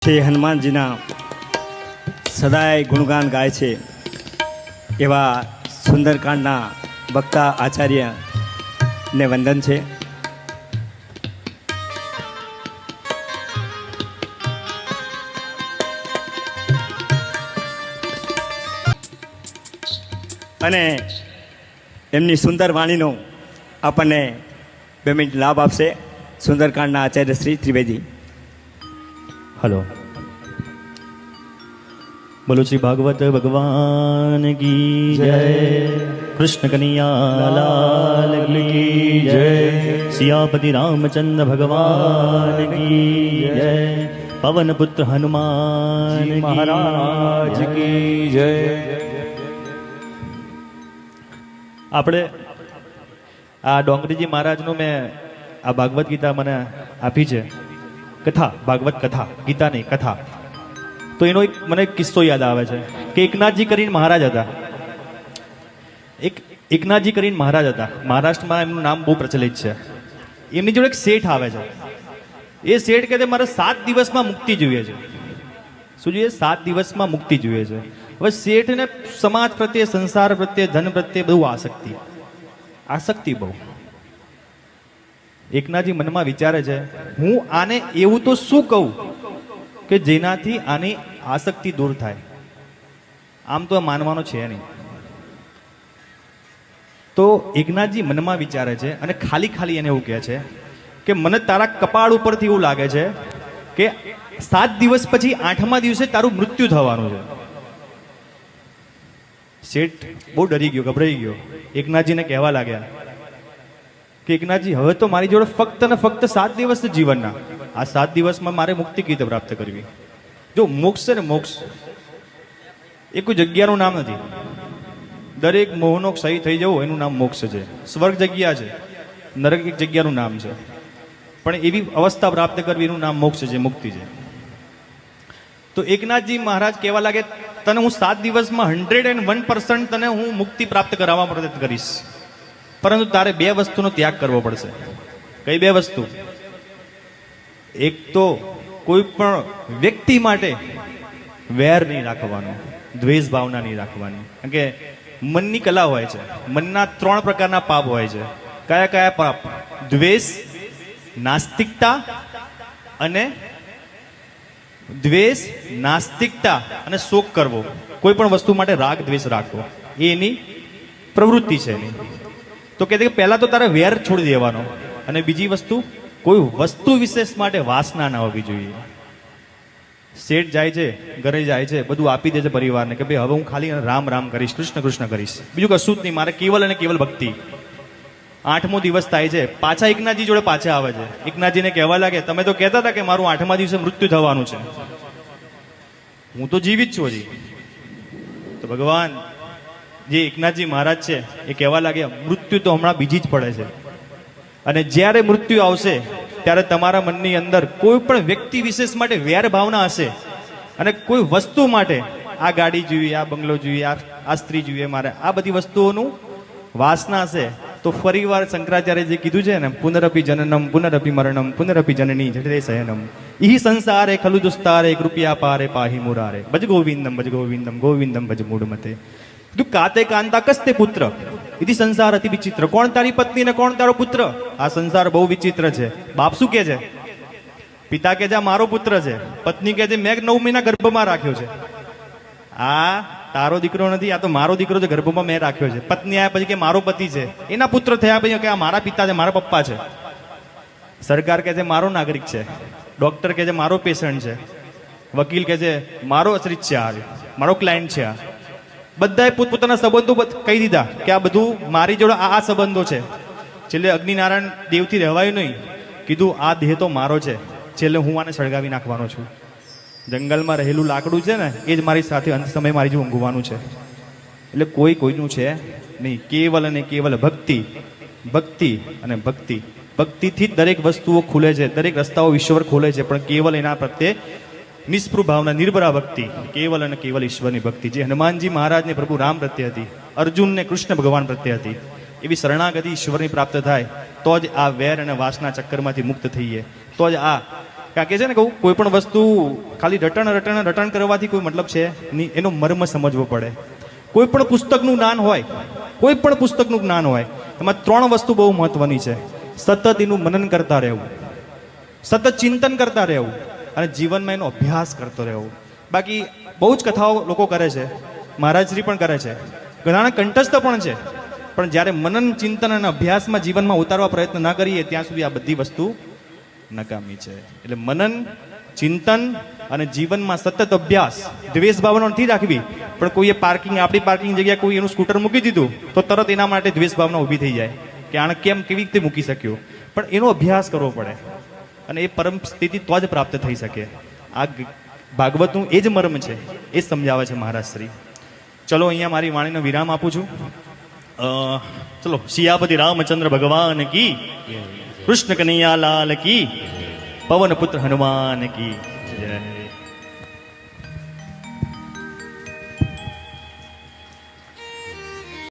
શ્રી હનુમાનજીના સદાય ગુણગાન ગાય છે એવા સુંદરકાંડના વક્તા આચાર્યને વંદન છે. અને એમની સુંદર વાણીનો આપણને 2 મિનિટ લાભ આપશે સુંદરકાંડના આચાર્ય શ્રી ત્રિવેદી. हेलो, बोलो श्री भागवत भगवान की जय, कृष्ण कन्हैया लाल की जय, सियापति रामचंद्र भगवान की जय, पवन पुत्र हनुमान महाराज की जय. આપણે આ ડોંગરીજી મહારાજનું મેં આ ભાગવત ગીતા મને આપી છે, કથા, ભાગવત કથા, ગીતા નહીં કથા. તો એનો એક મને કિસ્સો યાદ આવે છે કે એકનાથજી કરીને મહારાજ હતા. એકનાથજી કરીને મહારાજ હતા. મહારાષ્ટ્રમાં એમનું નામ બહુ પ્રચલિત છે. એમની જોડે એક શેઠ આવે છે. એ શેઠ કહે છે મારે 7 દિવસમાં મુક્તિ જોઈએ છે. શું જોઈએ? 7 દિવસમાં મુક્તિ જોઈએ છે. હવે શેઠને સમાજ પ્રત્યે, સંસાર પ્રત્યે, ધન પ્રત્યે બહુ આસક્તિ બહુ. એકનાથજી મનમાં વિચારે છે હું આને એવું તો શું કહું કે જેનાથી આની આસક્તિ દૂર થાય. આમ તો માનવાનો છે નહીં. તો એકનાથજી મનમાં વિચારે છે અને ખાલી એને એવું કહે છે કે મને તારા કપાળ ઉપરથી એવું લાગે છે કે 7 દિવસ પછી 8મા દિવસે તારું મૃત્યુ થવાનું છે. શેઠ બહુ ડરી ગયો, ગભરાઈ ગયો. એકનાથજીને કહેવા લાગ્યા કે એકનાથજી હવે તો મારી જોડે ફક્ત ને ફક્ત 7 દિવસ જીવનના, આ 7 દિવસમાં મારે મુક્તિ કઈ રીતે પ્રાપ્ત કરવી? જો મોક્ષ છે ને, મોક્ષ એ કોઈ જગ્યાનું નામ નથી. દરેક મોહનો ક્ષય થઈ જવો એનું નામ મોક્ષ છે. સ્વર્ગ જગ્યા છે, નરક એક જગ્યાનું નામ છે, પણ એવી અવસ્થા પ્રાપ્ત કરવી એનું નામ મોક્ષ છે, મુક્તિ છે. તો એકનાથજી મહારાજ કહેવા લાગે તને હું 7 દિવસમાં 101% તને હું મુક્તિ પ્રાપ્ત કરાવવા પ્રયત્ન કરીશ, પરંતુ તારે 2 વસ્તુનો ત્યાગ કરવો પડશે. કઈ 2 વસ્તુ? એક તો કોઈ પણ વ્યક્તિ માટે વેર નહીં રાખવાનો, દ્વેષ ભાવના નહીં રાખવાની. કારણ કે મનની કલા હોય છે. મનના 3 પ્રકારના પાપ હોય છે. કયા કયા પાપ? દ્વેષ, નાસ્તિકતા અને શોક કરવો. કોઈ પણ વસ્તુ માટે રાગ દ્વેષ રાખવો એ એની પ્રવૃત્તિ છે એની. તો કહે કે પહેલા તો તારે વેર છોડી દેવાનો, અને બીજી વસ્તુ કોઈ વસ્તુ વિશેષ માટે વાસના ના હોવી જોઈએ. શેઠ જાય છે, ઘરે જાય છે, બધું આપી દે છે પરિવારને કે ભાઈ હવે હું ખાલી રામ રામ કરીશ, કૃષ્ણ કૃષ્ણ કરીશ, બીજું કશું જ નહીં, મારે કેવલ અને કેવલ ભક્તિ. 8મો દિવસ થાય છે, પાછા એકનાથજી જોડે પાછા આવે છે. એકનાથજીને કહેવા લાગે તમે તો કહેતા હતા કે મારું 8મા દિવસે મૃત્યુ થવાનું છે, હું તો જીવિત છું હજી. તો ભગવાન જે એકનાથજી મહારાજ છે એ કહેવા લાગ્યા મૃત્યુ તો હમણાં બીજી જ પડે છે, અને જ્યારે મૃત્યુ આવશે ત્યારે તમારા મનની અંદર કોઈ પણ વ્યક્તિ વિશેષ માટે વેર ભાવના હશે, અને કોઈ વસ્તુ માટે આ ગાડી જોઈએ, આ બંગલો જોઈએ, આ સ્ત્રી જોઈએ, મારે આ બધી વસ્તુઓનું વાસના હશે, તો ફરીવાર શંકરાચાર્ય જે કીધું છે ને, પુનરપી જનનમ પુનરપી મરણમ પુનરપી જનની જઠરે શયનમ ઈ સંસારે ખલુ દુસ્તારે કૃપયા પારે પાહી મુરારે ભજ ગોવિંદમ ગોવિંદમ ભજ મૂઢમતે. તું કાતે કાંતા કસ્તે પુત્ર ઇતિ સંસાર અતિ વિચિત્ર. કોણ તારી પત્ની ને કોણ તારો પુત્ર? આ સંસાર બહુ વિચિત્ર છે. બાપ શું કે છે? પિતા કે છે આ મારો પુત્ર છે. પત્ની કે છે મેં 9 મહિના ગર્ભમાં રાખ્યો છે. આ તારો દીકરો નથી, આ તો મારો દીકરો છે, ગર્ભમાં મેં રાખ્યો છે. પત્ની આવ્યા પછી કે મારો પતિ છે. એના પુત્ર થયા પછી કે આ મારા પિતા છે, મારા પપ્પા છે. સરકાર કે છે મારો નાગરિક છે. ડોક્ટર કે છે મારો પેશન્ટ છે. વકીલ કે છે મારો આશ્રિત છે, આ મારો ક્લાયન્ટ છે. આ બધાએ પોતપોતાના સંબંધો કહી દીધા કે આ બધું મારી જોડે આ સંબંધો છે. છેલ્લે અગ્નિનારાયણ દેવથી રહેવાયું નહીં, કીધું આ દેહ તો મારો છે, છેલ્લે હું આને સળગાવી નાખવાનો છું. જંગલમાં રહેલું લાકડું છે ને એ જ મારી સાથે અંત સમય મારી જો ઊંઘવાનું છે. એટલે કોઈનું છે નહીં. કેવલ અને કેવલ ભક્તિ, ભક્તિ અને ભક્તિ. ભક્તિથી જ દરેક વસ્તુઓ ખુલે છે, દરેક રસ્તાઓ ઈશ્વર ખોલે છે, પણ કેવલ એના પ્રત્યે નિષ્પૃહ ભાવના, નિર્ભરા ભક્તિ, કેવલ અને કેવલ ઈશ્વરની ભક્તિ. જે હનુમાનજી મહારાજને પ્રભુ રામ પ્રત્યે હતી, અર્જુનને કૃષ્ણ ભગવાન પ્રત્યે હતી, એવી શરણાગતિ ઈશ્વરની પ્રાપ્ત થાય તો જ આ વેર અને વાસના ચક્કરમાંથી મુક્ત થઈએ, તો જ આ કારણ કે છે ને કહું કોઈ પણ વસ્તુ ખાલી રટણ કરવાથી કોઈ મતલબ છે નહીં, એનો મર્મ સમજવો પડે. કોઈ પણ પુસ્તકનું જ્ઞાન હોય, કોઈ પણ પુસ્તકનું જ્ઞાન હોય, એમાં 3 વસ્તુ બહુ મહત્વની છે. સતત એનું મનન કરતા રહેવું, સતત ચિંતન કરતા રહેવું અને જીવનમાં એનો અભ્યાસ કરતો રહેવું. બાકી બહુ જ કથાઓ લોકો કરે છે, મહારાજશ્રી પણ કરે છે, ઘણાના કંઠસ્થ પણ છે, પણ જ્યારે મનન ચિંતન અને અભ્યાસમાં જીવનમાં ઉતારવા પ્રયત્ન ના કરીએ ત્યાં સુધી આ બધી વસ્તુ નકામી છે. એટલે મનન ચિંતન અને જીવનમાં સતત અભ્યાસ. દ્વેષ ભાવના નથી રાખવી, પણ કોઈએ આપણી પાર્કિંગ જગ્યાએ કોઈ એનું સ્કૂટર મૂકી દીધું તો તરત એના માટે દ્વેષ ભાવના ઊભી થઈ જાય કે આણે કેવી રીતે મૂકી શક્યો. પણ એનો અભ્યાસ કરવો પડે અને એ પરમ સ્થિતિ તો જ પ્રાપ્ત થઈ શકે. આ ભાગવતનું એ જ મર્મ છે, એ જ સમજાવે છે મહારાજ શ્રી. ચલો અહીંયા મારી વાણીનો વિરામ આપું છું. ચલો, સિયાપતિ રામચંદ્ર ભગવાન કી, કૃષ્ણ કનૈયા લાલ કી, પવન પુત્ર હનુમાન કી જય.